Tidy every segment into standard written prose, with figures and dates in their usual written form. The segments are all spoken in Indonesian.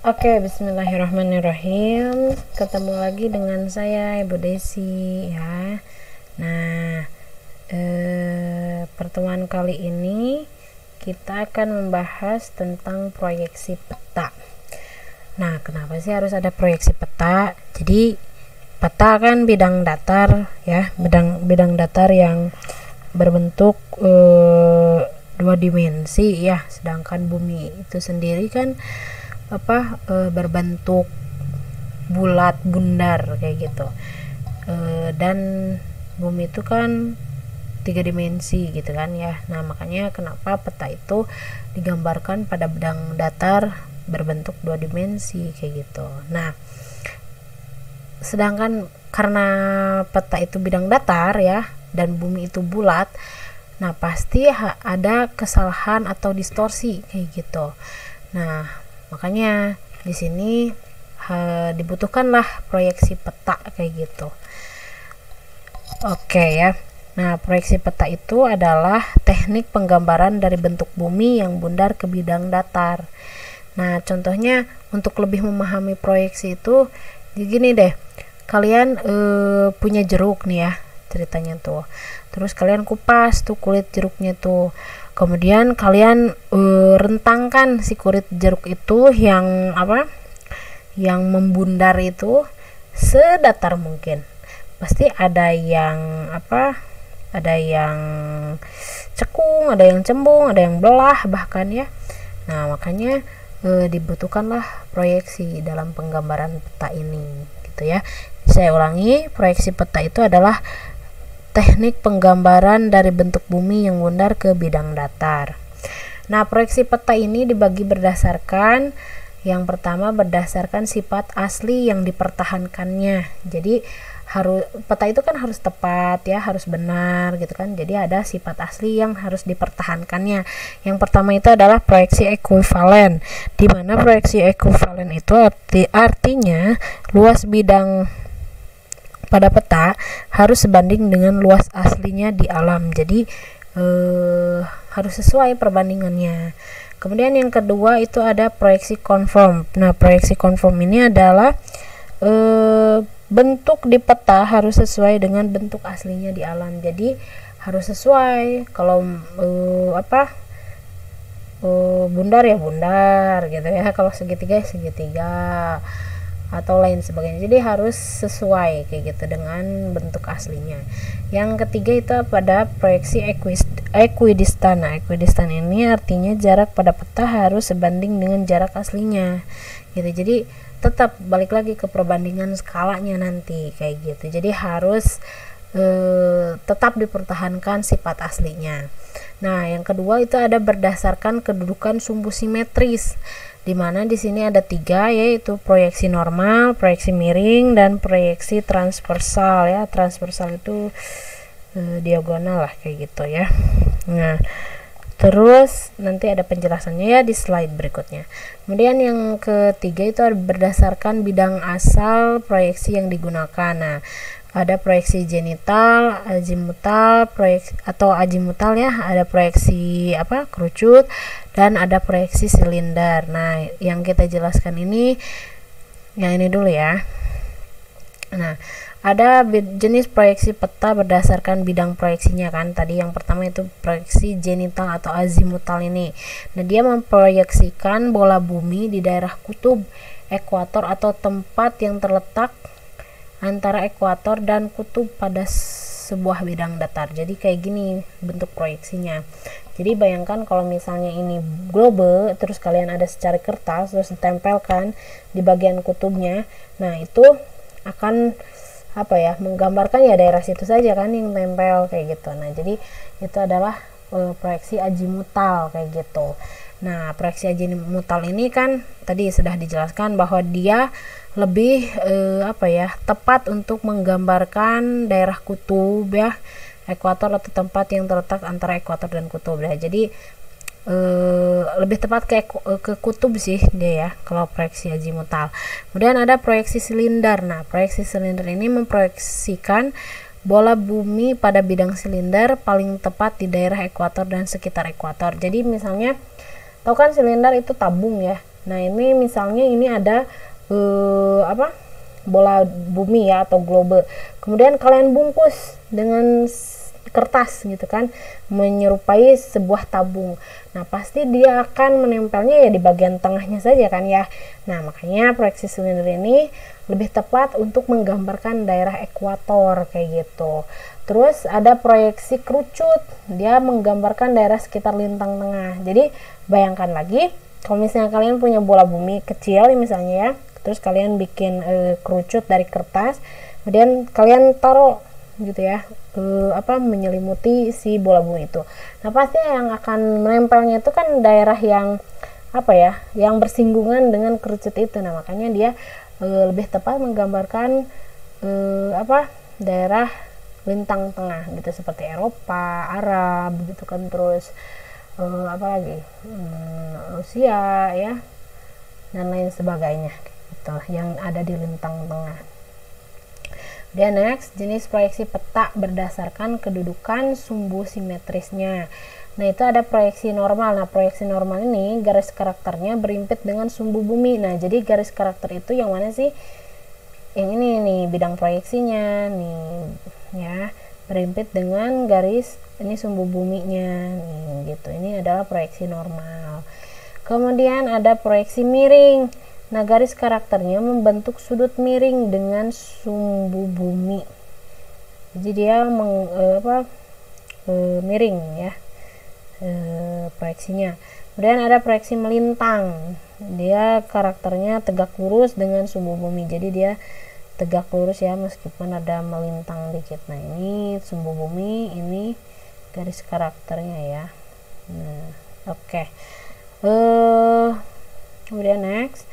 Oke, bismillahirrahmanirrahim. Ketemu lagi dengan saya, Ibu Desi ya. Nah, pertemuan kali ini kita akan membahas tentang proyeksi peta. Nah, kenapa sih harus ada proyeksi peta? Jadi, peta kan bidang datar ya, bidang datar yang berbentuk dua dimensi ya, sedangkan bumi itu sendiri kan berbentuk bulat bundar kayak gitu, dan bumi itu kan 3 dimensi gitu kan ya. Nah, makanya kenapa peta itu digambarkan pada bidang datar berbentuk 2 dimensi kayak gitu. Nah, sedangkan karena peta itu bidang datar ya dan bumi itu bulat, nah pasti ada kesalahan atau distorsi kayak gitu. Nah, makanya di sini dibutuhkanlah proyeksi peta kayak gitu. Oke ya. Nah, proyeksi peta itu adalah teknik penggambaran dari bentuk bumi yang bundar ke bidang datar. Nah, contohnya untuk lebih memahami proyeksi itu gini deh. Kalian punya jeruk nih ya, ceritanya tuh. Terus kalian kupas tuh kulit jeruknya tuh. Kemudian kalian rentangkan si kulit jeruk itu yang membundar itu sedatar mungkin. Pasti ada yang ada yang cekung, ada yang cembung, ada yang belah bahkan ya. Nah, makanya dibutuhkanlah proyeksi dalam penggambaran peta ini gitu ya. Saya ulangi, proyeksi peta itu adalah teknik penggambaran dari bentuk bumi yang bundar ke bidang datar. Nah, proyeksi peta ini dibagi berdasarkan, yang pertama berdasarkan sifat asli yang dipertahankannya. Jadi peta itu kan harus tepat ya, harus benar gitu kan. Jadi ada sifat asli yang harus dipertahankannya. Yang pertama itu adalah proyeksi ekuivalen, di mana proyeksi ekuivalen itu artinya luas bidang pada peta harus sebanding dengan luas aslinya di alam. Jadi harus sesuai perbandingannya. Kemudian yang kedua itu ada proyeksi konform. Nah, proyeksi konform ini adalah bentuk di peta harus sesuai dengan bentuk aslinya di alam. Jadi harus sesuai. Kalau bundar ya bundar gitu ya. Kalau segitiga ya segitiga atau lain sebagainya. Jadi harus sesuai kayak gitu dengan bentuk aslinya. Yang ketiga itu pada proyeksi ekuidistan. Nah, ekuidistan ini artinya jarak pada peta harus sebanding dengan jarak aslinya gitu. Jadi tetap balik lagi ke perbandingan skalanya nanti kayak gitu. Jadi harus tetap dipertahankan sifat aslinya. Nah, yang kedua itu ada berdasarkan kedudukan sumbu simetris, di mana di sini ada 3, yaitu proyeksi normal, proyeksi miring, dan proyeksi transversal ya. Transversal itu diagonal lah kayak gitu ya. Nah, terus nanti ada penjelasannya ya di slide berikutnya. Kemudian yang ketiga itu ada berdasarkan bidang asal proyeksi yang digunakan. Nah, ada proyeksi jenital, azimutal, proyeksi atau azimutal ya, ada proyeksi kerucut, dan ada proyeksi silinder. Nah, yang kita jelaskan ini yang ini dulu ya. Nah, ada jenis proyeksi peta berdasarkan bidang proyeksinya kan. Tadi yang pertama itu proyeksi jenital atau azimutal ini. Nah, dia memproyeksikan bola bumi di daerah kutub, ekuator atau tempat yang terletak antara ekuator dan kutub pada sebuah bidang datar. Jadi kayak gini bentuk proyeksinya. Jadi bayangkan kalau misalnya ini globe, terus kalian ada secari kertas terus ditempelkan di bagian kutubnya. Nah, itu akan menggambarkan ya daerah situ saja kan yang tempel kayak gitu. Nah, jadi itu adalah proyeksi azimutal kayak gitu. Nah, proyeksi azimutal ini kan tadi sudah dijelaskan bahwa dia lebih tepat untuk menggambarkan daerah kutub ya, ekuator atau tempat yang terletak antara ekuator dan kutub. Nah, jadi lebih tepat ke kutub sih dia ya kalau proyeksi azimutal. Kemudian ada proyeksi silinder. Nah, proyeksi silinder ini memproyeksikan bola bumi pada bidang silinder paling tepat di daerah ekuator dan sekitar ekuator. Jadi misalnya tahu kan silinder itu tabung ya. Nah ini misalnya ini ada apa, bola bumi ya atau globe, kemudian kalian bungkus dengan kertas gitu kan, menyerupai sebuah tabung. Nah pasti dia akan menempelnya ya di bagian tengahnya saja kan ya. Nah makanya proyeksi silinder ini lebih tepat untuk menggambarkan daerah ekuator kayak gitu. Terus ada proyeksi kerucut, dia menggambarkan daerah sekitar lintang tengah. Jadi bayangkan lagi kalau misalnya kalian punya bola bumi kecil misalnya ya, terus kalian bikin kerucut dari kertas, kemudian kalian taruh gitu ya, apa, menyelimuti si bola bumi itu. Nah pasti yang akan menempelnya itu kan daerah yang apa ya, yang bersinggungan dengan kerucut itu. Nah makanya dia lebih tepat menggambarkan apa, daerah lintang tengah gitu, seperti Eropa, Arab gitu kan, terus apa lagi, Rusia ya, dan lain sebagainya gitu, yang ada di lintang tengah. Dan next, jenis proyeksi peta berdasarkan kedudukan sumbu simetrisnya. Nah itu ada proyeksi normal. Nah proyeksi normal ini garis karakternya berimpit dengan sumbu bumi. Nah jadi garis karakter itu yang mana sih? Yang ini nih bidang proyeksinya nih ya, berimpit dengan garis ini sumbu buminya nih gitu. Ini adalah proyeksi normal. Kemudian ada proyeksi miring. Nah garis karakternya membentuk sudut miring dengan sumbu bumi, jadi dia miring ya proyeksinya. Kemudian ada proyeksi melintang, dia karakternya tegak lurus dengan sumbu bumi, jadi dia tegak lurus ya meskipun ada melintang dikit. Nah ini sumbu bumi, ini garis karakternya ya. Nah oke. Kemudian next,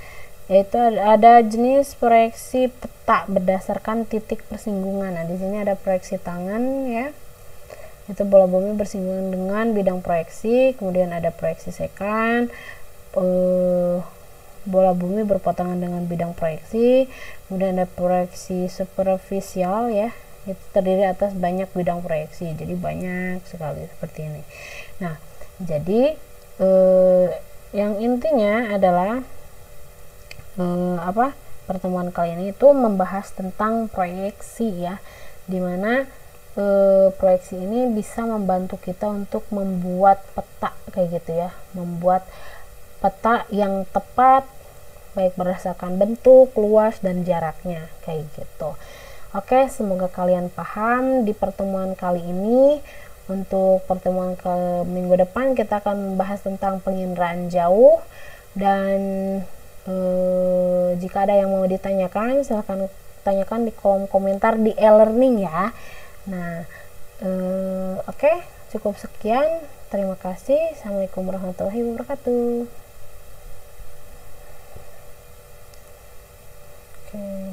yaitu ada jenis proyeksi peta berdasarkan titik persinggungan. Nah di sini ada proyeksi tangan ya, itu bola bumi bersinggungan dengan bidang proyeksi. Kemudian ada proyeksi sekant, bola bumi berpotongan dengan bidang proyeksi. Kemudian ada proyeksi superficial ya, itu terdiri atas banyak bidang proyeksi, jadi banyak sekali seperti ini. Nah jadi yang intinya adalah pertemuan kali ini itu membahas tentang proyeksi ya, dimana proyeksi ini bisa membantu kita untuk membuat peta kayak gitu ya, membuat peta yang tepat baik berdasarkan bentuk, luas, dan jaraknya kayak gitu. Oke, semoga kalian paham di pertemuan kali ini. Untuk pertemuan ke minggu depan kita akan membahas tentang penginderaan jauh, dan jika ada yang mau ditanyakan silahkan tanyakan di kolom komentar di e-learning ya. Nah oke, cukup sekian, terima kasih. Assalamualaikum warahmatullahi wabarakatuh. Oke.